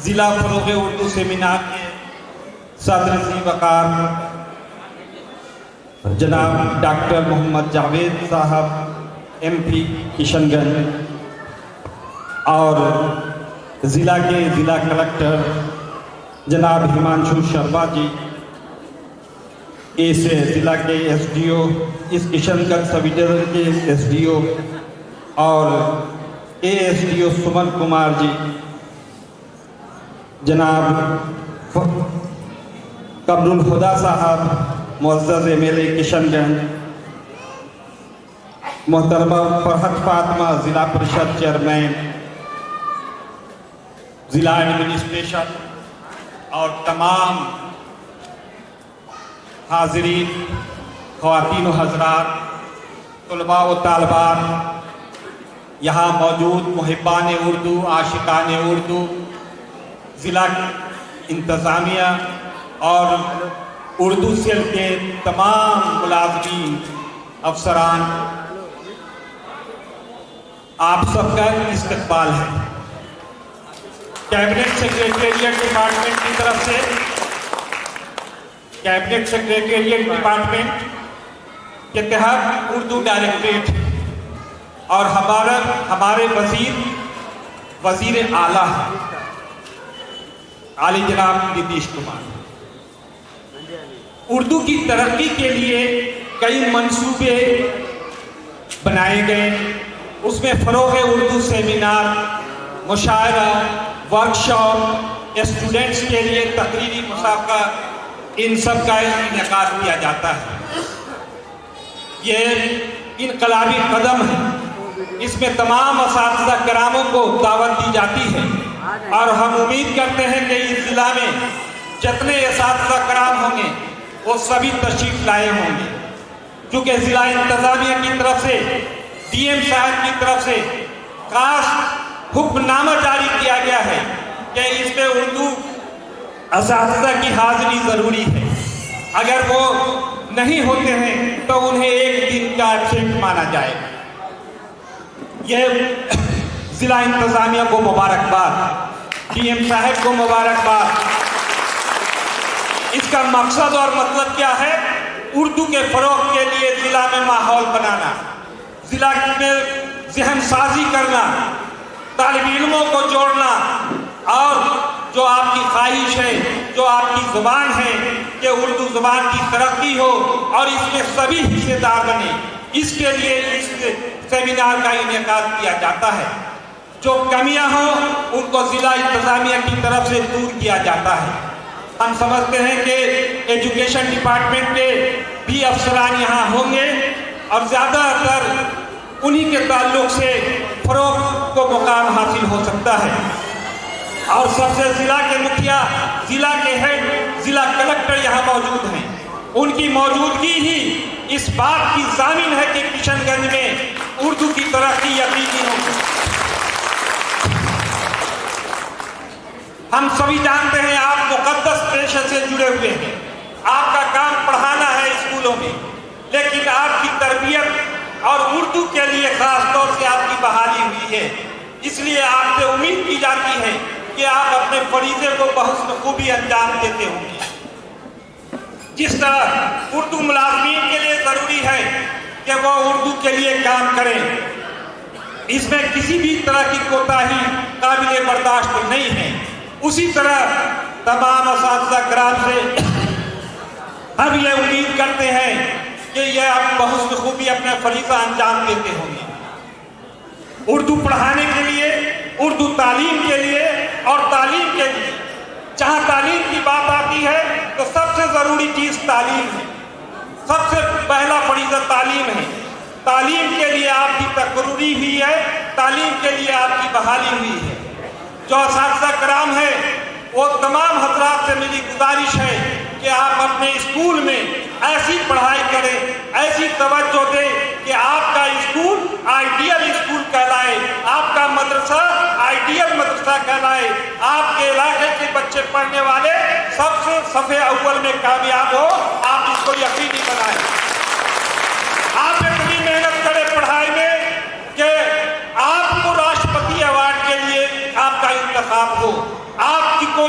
ضلع فروغ اردو سیمینار کے صدر ذی وقار جناب ڈاکٹر محمد جاوید صاحب MP کشن گنج اور ضلع کے ضلع کلکٹر جناب ہمانشو شرما جی، اس ضلع کے SDO، اس کشن گنج سب ڈویژن کے SDO اور ASDO سمن کمار جی، جناب قمر الہدیٰ صاحب معزز MLA کشن گنج، محترمہ فرحت فاطمہ ضلع پریشد چیئرمین، ضلع ایڈمنسٹریشن اور تمام حاضرین، خواتین و حضرات، طلباء و طالبات، یہاں موجود محبان اردو، عاشقان اردو، ضلع انتظامیہ اور اردو سیل کے تمام ملازمین، افسران، آپ سب کا استقبال ہے۔ کیبنٹ سیکریٹریٹ ڈپارٹمنٹ کی طرف سے، کیبنٹ سیکریٹریٹ ڈپارٹمنٹ کے تحت اردو ڈائریکٹریٹ اور ہمارے وزیر اعلیٰ عالی جناب نتیش کمار، اردو کی ترقی کے لیے کئی منصوبے بنائے گئے۔ اس میں فروغ اردو سیمینار، مشاعرہ، ورکشاپ، اسٹوڈنٹس کے لیے تقریری مسابقہ، ان سب کا انعقاد کیا جاتا ہے۔ یہ انقلابی قدم ہے، اس میں تمام اساتذہ کراموں کو دعوت دی جاتی ہے اور ہم امید کرتے ہیں کہ اس ضلع میں جتنے اساتذہ کرام ہوں گے وہ سبھی تشریف لائے ہوں گے، کیونکہ ضلع انتظامیہ کی طرف سے، DM صاحب کی طرف سے خاص حکم نامہ جاری کیا گیا ہے کہ اس میں اردو اساتذہ کی حاضری ضروری ہے۔ اگر وہ نہیں ہوتے ہیں تو انہیں ایک دن کا ایبسینٹ مانا جائے۔ یہ ضلع انتظامیہ کو مبارکباد، DM صاحب کو مبارکباد۔ اس کا مقصد اور مطلب کیا ہے؟ اردو کے فروغ کے لیے ضلع میں ماحول بنانا، ضلع میں ذہن سازی کرنا، طالب علموں کو جوڑنا، اور جو آپ کی خواہش ہے، جو آپ کی زبان ہے کہ اردو زبان کی ترقی ہو اور اس میں سبھی حصے دار بنے، اس کے لیے اس سیمینار کا انعقاد کیا جاتا ہے۔ جو کمیاں ہوں ان کو ضلع انتظامیہ کی طرف سے دور کیا جاتا ہے۔ ہم سمجھتے ہیں کہ ایجوکیشن ڈپارٹمنٹ کے بھی افسران یہاں ہوں گے اور زیادہ تر انہی کے تعلق سے فروغ کو مقام حاصل ہو سکتا ہے۔ اور سب سے ضلع کے مکھیا، ضلع کے ہیڈ، ضلع کلکٹر یہاں موجود ہیں۔ ان کی موجودگی ہی اس بات کی ضامن ہے کہ کشن گنج میں اردو کی ترقی یقینی ہوگی۔ ہم سبھی جانتے ہیں آپ مقدس پیشے سے جڑے ہوئے ہیں، آپ کا کام پڑھانا ہے اسکولوں میں، لیکن آپ کی تربیت اور اردو کے لیے خاص طور سے آپ کی بحالی ہوئی ہے۔ اس لیے آپ سے امید کی جاتی ہے کہ آپ اپنے فریضے کو بحسن خوبی انجام دیتے ہوں گے۔ جس طرح اردو ملازمین کے لیے ضروری ہے کہ وہ اردو کے لیے کام کریں، اس میں کسی بھی طرح کی کوتاہی قابل برداشت نہیں ہے، اسی طرح تمام اساتذہ کرام سے ہم یہ امید کرتے ہیں کہ یہ آپ بحسن خوبی اپنے فریضہ انجام دیتے ہوں گے۔ اردو پڑھانے کے لیے، اردو تعلیم کے لیے اور تعلیم کے لیے، جہاں تعلیم کی بات آتی ہے تو سب سے ضروری چیز تعلیم ہے، سب سے پہلا فریضہ تعلیم ہے۔ تعلیم کے لیے آپ کی تقرری ہوئی ہے، تعلیم کے لیے آپ کی بحالی ہوئی ہے۔ جو اساتذہ کرام ہیں وہ تمام حضرات سے میری گزارش ہے کہ آپ اپنے اسکول میں ایسی پڑھائی کریں، ایسی توجہ دیں کہ آپ کا اسکول آئیڈیل اسکول کہلائے، آپ کا مدرسہ آئیڈیل مدرسہ کہلائے، آپ کے علاقے کے بچے پڑھنے والے سب سے صف اول میں کامیاب ہو، آپ اس کو یقینی بنائیں۔ آپ اتنی محنت کریں پڑھائی میں کہ آپ کو راشٹرپتی ایوارڈ کے لیے آپ کا انتخاب ہو، آپ کی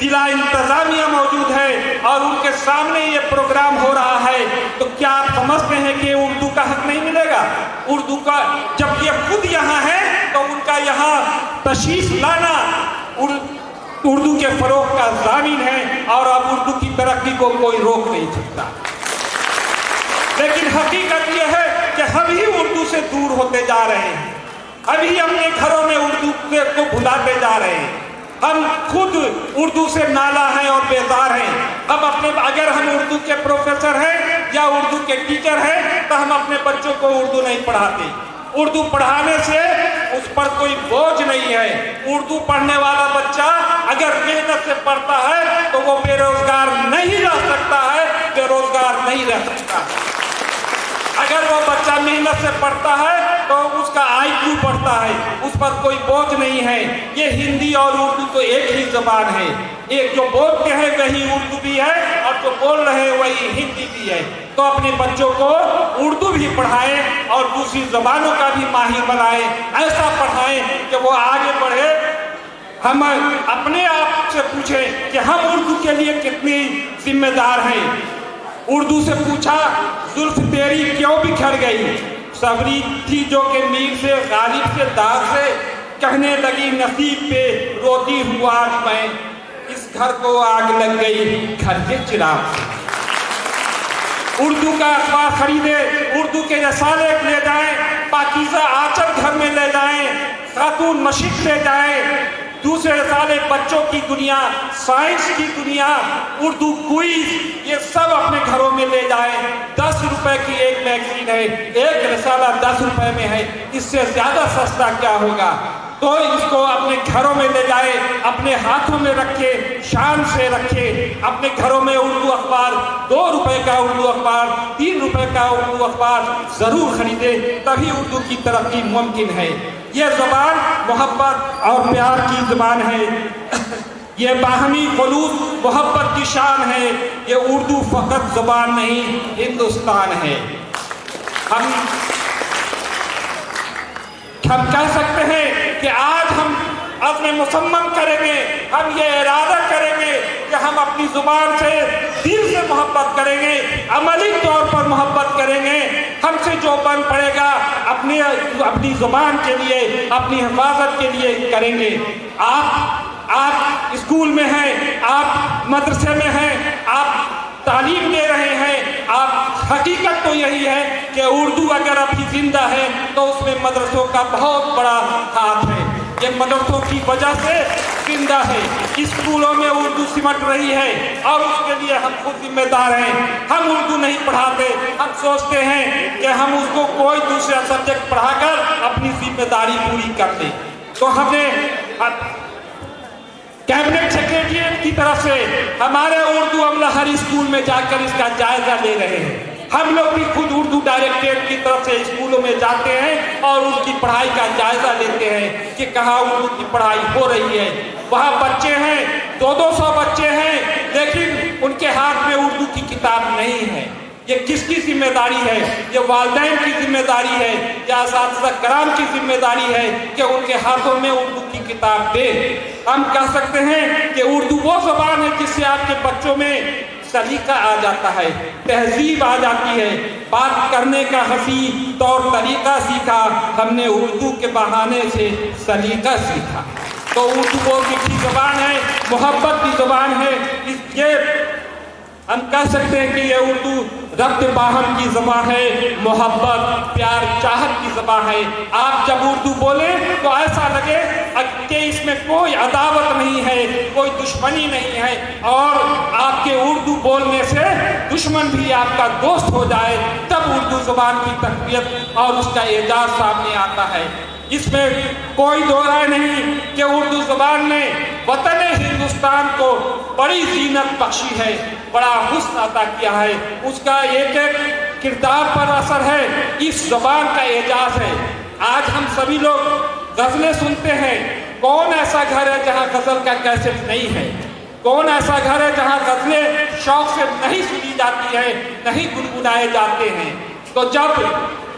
ضلع انتظامیہ موجود ہے اور ان کے سامنے یہ پروگرام ہو رہا ہے، تو کیا آپ سمجھتے ہیں کہ اردو کا حق نہیں ملے گا؟ اردو کا جب یہ خود یہاں ہے تو ان کا یہاں تشریف لانا اردو کے فروغ کا ضامن ہے، اور اب اردو کی ترقی کو کوئی روک نہیں سکتا۔ لیکن حقیقت یہ ہے کہ ہم ہی اردو سے دور ہوتے جا رہے ہیں، ابھی اپنے گھروں میں اردو کو بھلاتے جا رہے ہیں، ہم خود اردو سے نالا ہیں اور بیزار ہیں۔ ہم اگر ہم اردو کے پروفیسر ہیں یا اردو کے ٹیچر ہیں تو ہم اپنے بچوں کو اردو نہیں پڑھاتے۔ اردو پڑھانے سے اس پر کوئی بوجھ نہیں ہے۔ اردو پڑھنے والا بچہ اگر محنت سے پڑھتا ہے تو وہ بے روزگار نہیں رہ سکتا ہے، بے روزگار نہیں رہ سکتا۔ اگر وہ بچہ محنت سے پڑھتا ہے تو اس کا آئی کیو بڑھتا ہے، اس پر کوئی بوجھ نہیں ہے۔ یہ ہندی اور اردو تو ایک ہی زبان ہے، ایک جو بولتے ہیں وہی اردو بھی ہے اور جو بول رہے ہیں وہی ہندی بھی ہے۔ تو اپنے بچوں کو اردو بھی پڑھائیں اور دوسری زبانوں کا بھی ماہر بنائیں، ایسا پڑھائیں کہ وہ آگے بڑھے۔ ہم اپنے آپ سے پوچھیں کہ ہم اردو کے لیے کتنی ذمہ دار ہیں۔ اردو سے پوچھا زلف تیری کیوں بکھر گئی، صبری تھی جو کہ میر سے غالب سے داغ سے، کہنے لگی نصیب پہ روتی ہوا آج میں، اس گھر کو آگ لگ گئی گھر کے چراغ سے۔ اردو کا اخبار خریدے، اردو کے رسالے لے جائیں، پاکیزہ آنچل گھر میں لے جائیں، خاتون مشق لے جائیں، دوسرے رسالے بچوں کی دنیا، سائنس کی دنیا، اردو کوئز، یہ سب اپنے گھروں میں لے جائیں۔ 10 روپے کی ایک میگزین ہے، ایک رسالہ 10 روپے میں ہے، اس سے زیادہ سستا کیا ہوگا؟ تو اس کو اپنے گھروں میں لے جائے، اپنے ہاتھوں میں رکھے، شان سے رکھے۔ اپنے گھروں میں اردو اخبار 2 روپے کا اردو اخبار، 3 روپے کا اردو اخبار ضرور خریدے، تبھی اردو کی ترقی ممکن ہے۔ یہ زبان محبت اور پیار کی زبان ہے، یہ باہمی خلوص محبت کی شان ہے، یہ اردو فقط زبان نہیں ہندوستان ہے۔ ہم کہہ سکتے ہیں کہ آج ہم اپنے مصمم کریں گے، ہم یہ ارادہ کریں گے کہ ہم اپنی زبان سے دل سے محبت کریں گے، عملی طور پر محبت کریں گے۔ ہم سے جو بن پڑے گا اپنی زبان کے لیے، اپنی حفاظت کے لیے کریں گے۔ آپ اسکول میں ہیں، آپ مدرسے میں ہیں، آپ تعلیم دے رہے ہیں، حقیقت تو یہی ہے کہ اردو اگر ابھی زندہ ہے تو اس میں مدرسوں کا بہت بڑا ہاتھ ہے۔ یہ مدرسوں کی وجہ سے زندہ ہے، اسکولوں میں اردو سمٹ رہی ہے اور اس کے لیے ہم خود ذمہ دار ہیں۔ ہم اردو نہیں پڑھاتے، ہم سوچتے ہیں کہ ہم اس کو کوئی دوسرا سبجیکٹ پڑھا کر اپنی ذمہ داری پوری کر دیں۔ تو ہم نے کیبنٹ سیکریٹریٹ کی طرف سے ہمارے اردو عملہ ہر اسکول میں جا کر اس کا جائزہ لے رہے ہیں۔ ہم لوگ بھی خود اردو ڈائریکٹریٹ کی طرف سے اسکولوں میں جاتے ہیں اور اس کی پڑھائی کا جائزہ لیتے ہیں کہ کہاں اردو کی پڑھائی ہو رہی ہے۔ وہاں بچے ہیں، 200 بچے ہیں، لیکن ان کے ہاتھ میں اردو کی کتاب نہیں ہے۔ یہ کس کی ذمہ داری ہے؟ یہ والدین کی ذمہ داری ہے یا اساتذہ کرام کی ذمہ داری ہے کہ ان کے ہاتھوں میں اردو کی کتاب دے۔ ہم کہہ سکتے ہیں کہ اردو وہ زبان ہے جس سے آپ کے بچوں میں سلیقہ آ جاتا ہے، تہذیب آ جاتی ہے، بات کرنے کا حسین طور طریقہ سیکھا، ہم نے اردو کے بہانے سے سلیقہ سیکھا۔ تو اردو بہت میٹھی زبان ہے، محبت کی زبان ہے۔ یہ ہم کہہ سکتے ہیں کہ یہ اردو ربط باہم کی زبان ہے، محبت، پیار، چاہت کی زبان ہے۔ آپ جب اردو بولیں تو ایسا لگے کہ اس میں کوئی عداوت نہیں ہے، کوئی دشمنی نہیں ہے، اور آپ کے اردو بولنے سے دشمن بھی آپ کا دوست ہو جائے، تب اردو زبان کی تقویت اور اس کا اعجاز سامنے آتا ہے۔ اس میں کوئی دو رائے نہیں کہ اردو زبان نے وطن ہندوستان کو بڑی زینت بخشی ہے، بڑا حسن عطا کیا ہے، اس کا ایک ایک کردار پر اثر ہے، اس زبان کا اعجاز ہے۔ آج ہم سبھی لوگ غزلیں سنتے ہیں، کون ایسا گھر ہے جہاں غزل کا کیسٹ نہیں ہے؟ کون ایسا گھر ہے جہاں غزلیں شوق سے نہیں سنی جاتی ہیں، نہیں گنگنائے جاتے ہیں؟ تو